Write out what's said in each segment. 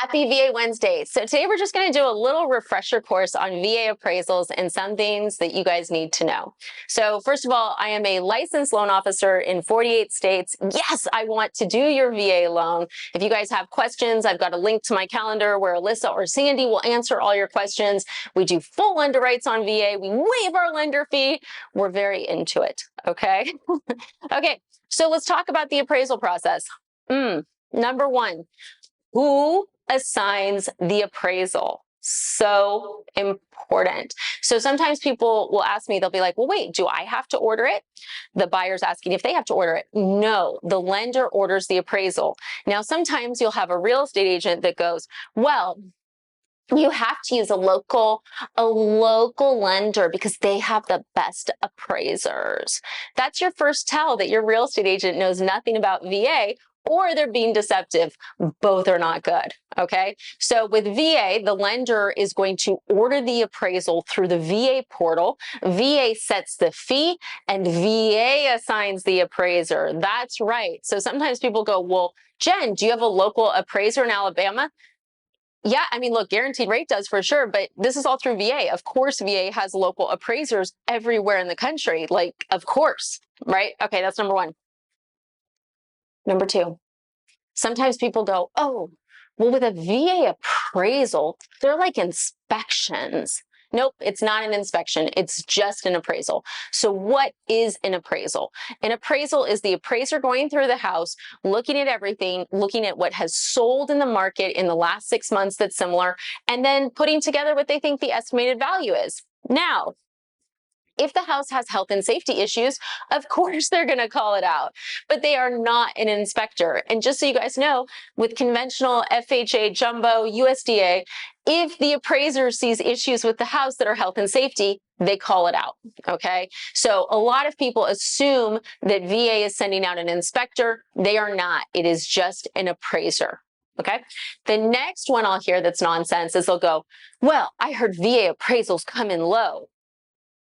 Happy VA Wednesday. So today we're just going to do a little refresher course on VA appraisals and some things that you guys need to know. So first of all, I am a licensed loan officer in 48 states. Yes, I want to do your VA loan. If you guys have questions, I've got a link to my calendar where Alyssa or Sandy will answer all your questions. We do full underwrites on VA. We waive our lender fee. We're very into it, okay? Okay, so let's talk about the appraisal process. Number one, who assigns the appraisal? So important. So sometimes people will ask me, they'll be like, well, wait, do I have to order it? The buyer's asking if they have to order it. No, the lender orders the appraisal. Now, sometimes you'll have a real estate agent that goes, well, you have to use a local lender because they have the best appraisers. That's your first tell that your real estate agent knows nothing about VA, or they're being deceptive. Both are not good, okay? So with VA, the lender is going to order the appraisal through the VA portal. VA sets the fee, and VA assigns the appraiser. That's right. So sometimes people go, well, Jen, do you have a local appraiser in Alabama? Yeah, I mean, look, guaranteed rate does for sure, but this is all through VA. Of course, VA has local appraisers everywhere in the country. Like, of course, right? Okay, that's number one. Number two, sometimes people go, oh, well, with a VA appraisal, they're like inspections. Nope, it's not an inspection. It's just an appraisal. So what is an appraisal? An appraisal is the appraiser going through the house, looking at everything, looking at what has sold in the market in the last 6 months that's similar, and then putting together what they think the estimated value is. Now, if the house has health and safety issues, of course they're going to call it out, but they are not an inspector. And just so you guys know, with conventional FHA, jumbo, USDA, if the appraiser sees issues with the house that are health and safety, they call it out, okay? So a lot of people assume that VA is sending out an inspector. They are not. It is just an appraiser. Okay. The next one I'll hear that's nonsense is they'll go, well, I heard VA appraisals come in low.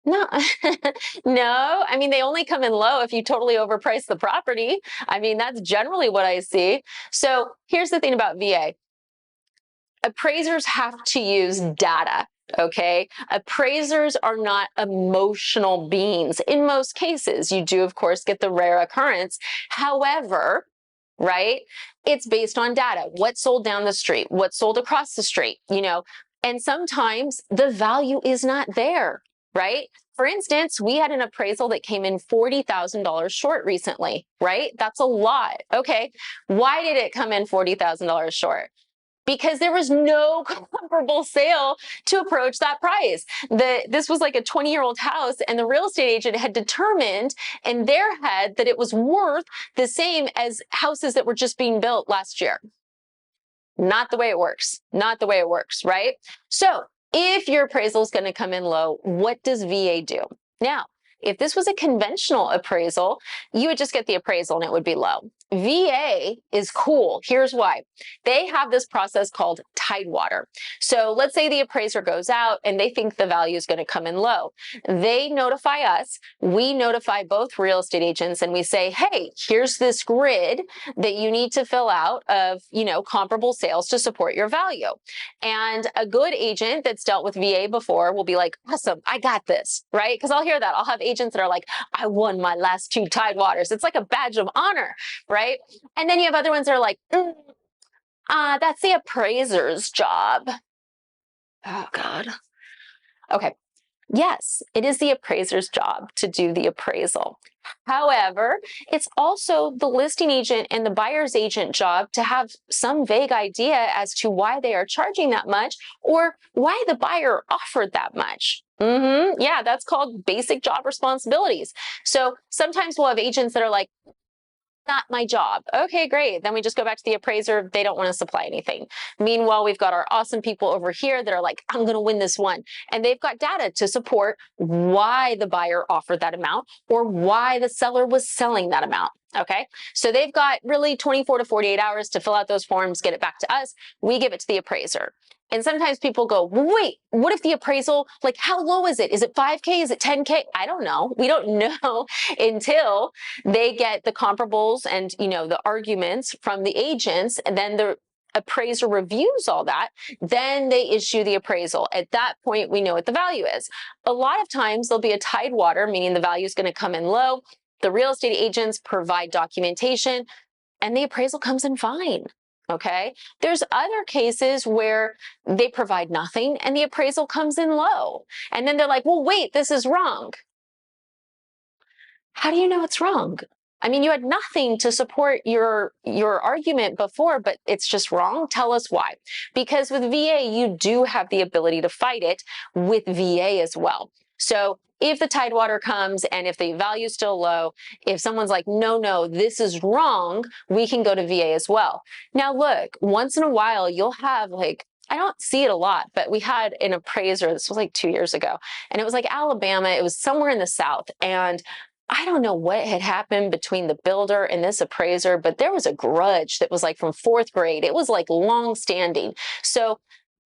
No, no. I mean, they only come in low if you totally overprice the property. I mean, that's generally what I see. So here's the thing about VA. Appraisers have to use data, okay? Appraisers are not emotional beings. In most cases, you do, of course, get the rare occurrence. However, right, it's based on data. What sold down the street? What sold across the street? You know, and sometimes the value is not there. Right? For instance, we had an appraisal that came in $40,000 short recently, right? That's a lot. Okay. Why did it come in $40,000 short? Because there was no comparable sale to approach that price. This was like a 20-year-old house, and the real estate agent had determined in their head that it was worth the same as houses that were just being built last year. Not the way it works. Not the way it works, right? So if your appraisal is going to come in low, what does VA do? Now, if this was a conventional appraisal, you would just get the appraisal and it would be low. VA is cool. Here's why. They have this process called Tidewater. So let's say the appraiser goes out and they think the value is going to come in low. They notify us. We notify both real estate agents and we say, hey, here's this grid that you need to fill out of, you know, comparable sales to support your value. And a good agent that's dealt with VA before will be like, awesome, I got this, right? Because I'll hear that. I'll have agents that are like, I won my last 2 Tidewaters. It's like a badge of honor, right? And then you have other ones that are like, that's the appraiser's job. Oh, God. Okay. Yes, it is the appraiser's job to do the appraisal. However, it's also the listing agent and the buyer's agent job to have some vague idea as to why they are charging that much or why the buyer offered that much. Yeah, that's called basic job responsibilities. So sometimes we'll have agents that are like, not my job. Okay, great. Then we just go back to the appraiser. They don't want to supply anything. Meanwhile, we've got our awesome people over here that are like, I'm going to win this one. And they've got data to support why the buyer offered that amount or why the seller was selling that amount. Okay, so they've got really 24 to 48 hours to fill out those forms, get it back to us. We give it to the appraiser. And sometimes people go, well, wait, what if the appraisal, like how low is it? Is it 5K? Is it 10K? I don't know. We don't know until they get the comparables and, you know, the arguments from the agents. And then the appraiser reviews all that, then they issue the appraisal. At that point, we know what the value is. A lot of times there'll be a tide water, meaning the value is going to come in low. The real estate agents provide documentation and the appraisal comes in fine. Okay. There's other cases where they provide nothing and the appraisal comes in low. And then they're like, well, wait, this is wrong. How do you know it's wrong? I mean, you had nothing to support your argument before, but it's just wrong. Tell us why. Because with VA, you do have the ability to fight it with VA as well. So if the tidewater comes and if the value is still low, if someone's like, no, this is wrong, we can go to VA as well. Now, look, once in a while, you'll have like, I don't see it a lot, but we had an appraiser, this was like 2 years ago, and it was like Alabama, it was somewhere in the South, and I don't know what had happened between the builder and this appraiser, but there was a grudge that was like from 4th grade. It was like long standing. So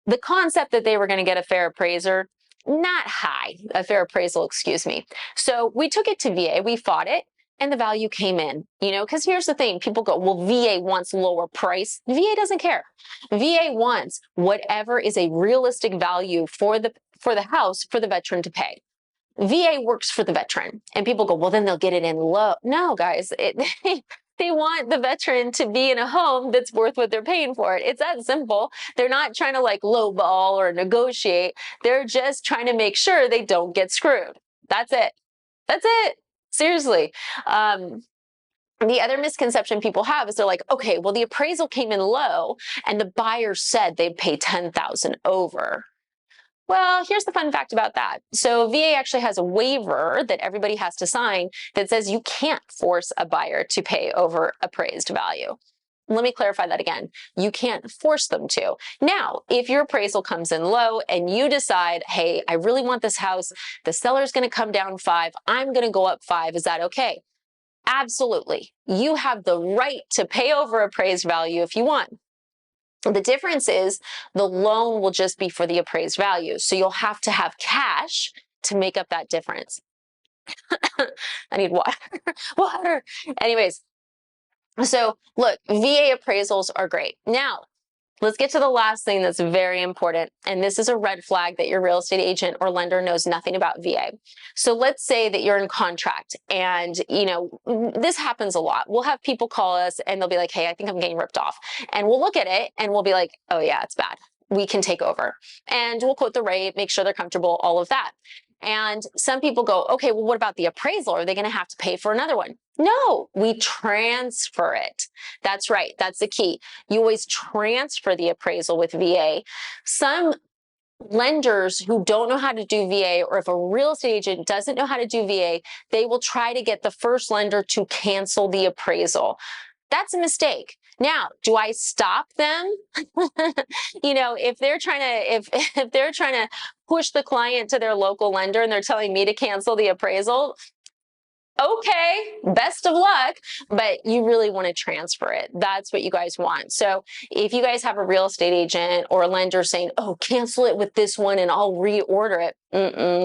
the concept that they were going to get a fair appraiser, not high, a fair appraisal, excuse me. So we took it to VA, we fought it, and the value came in, because here's the thing. People go, well, VA wants lower price. VA doesn't care. VA wants whatever is a realistic value for the house for the veteran to pay. VA works for the veteran, and people go, well, then they'll get it in low. No, guys, they want the veteran to be in a home that's worth what they're paying for it. It's that simple. They're not trying to like lowball or negotiate. They're just trying to make sure they don't get screwed. That's it. That's it. Seriously. The other misconception people have is they're like, okay, well, the appraisal came in low and the buyer said they'd pay $10,000 over. Well, here's the fun fact about that. So VA actually has a waiver that everybody has to sign that says you can't force a buyer to pay over appraised value. Let me clarify that again. You can't force them to. Now, if your appraisal comes in low and you decide, hey, I really want this house, the seller's going to come down 5, I'm going to go up 5, is that okay? Absolutely. You have the right to pay over appraised value if you want. The difference is the loan will just be for the appraised value. So you'll have to have cash to make up that difference. I need water. Water. Anyways, so look, VA appraisals are great. Now, let's get to the last thing that's very important. And this is a red flag that your real estate agent or lender knows nothing about VA. So let's say that you're in contract and, this happens a lot. We'll have people call us and they'll be like, hey, I think I'm getting ripped off. And we'll look at it and we'll be like, oh yeah, it's bad. We can take over. And we'll quote the rate, make sure they're comfortable, all of that. And some people go, okay, well, what about the appraisal? Are they going to have to pay for another one? No, we transfer it. That's right. That's the key. You always transfer the appraisal with VA. Some lenders who don't know how to do VA, or if a real estate agent doesn't know how to do VA, they will try to get the first lender to cancel the appraisal. That's a mistake. Now, do I stop them? If they're trying to push the client to their local lender and they're telling me to cancel the appraisal, okay, best of luck, but you really want to transfer it. That's what you guys want. So if you guys have a real estate agent or a lender saying, oh, cancel it with this one and I'll reorder it,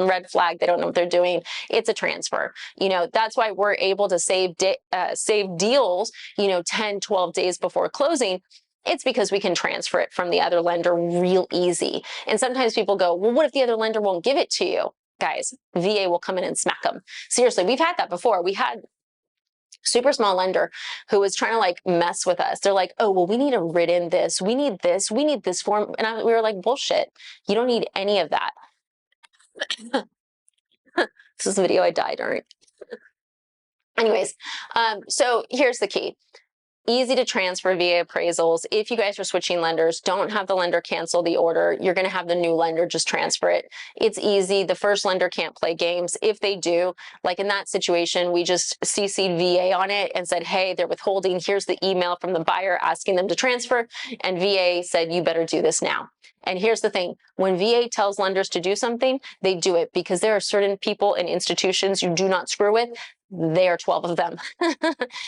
red flag, they don't know what they're doing. It's a transfer. That's why we're able to save deals, 10, 12 days before closing. It's because we can transfer it from the other lender real easy. And sometimes people go, well, what if the other lender won't give it to you? Guys, VA will come in and smack them. Seriously, we've had that before. We had super small lender who was trying to like mess with us. They're like, oh, well, we need to write in this. We need this form. And we were like, bullshit. You don't need any of that. This is the video I died during. Anyways, so here's the key. Easy to transfer VA appraisals. If you guys are switching lenders, don't have the lender cancel the order. You're going to have the new lender just transfer it. It's easy. The first lender can't play games. If they do, like in that situation, we just CC'd VA on it and said, hey, they're withholding. Here's the email from the buyer asking them to transfer. And VA said, you better do this now. And here's the thing, when VA tells lenders to do something, they do it because there are certain people and institutions you do not screw with. There are 12 of them.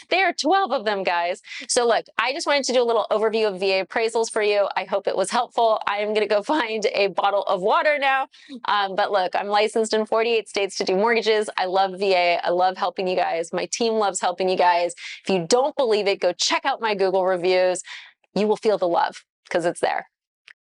There are 12 of them, guys. So look, I just wanted to do a little overview of VA appraisals for you. I hope it was helpful. I am going to go find a bottle of water now. But look, I'm licensed in 48 states to do mortgages. I love VA. I love helping you guys. My team loves helping you guys. If you don't believe it, go check out my Google reviews. you will feel the love because it's there.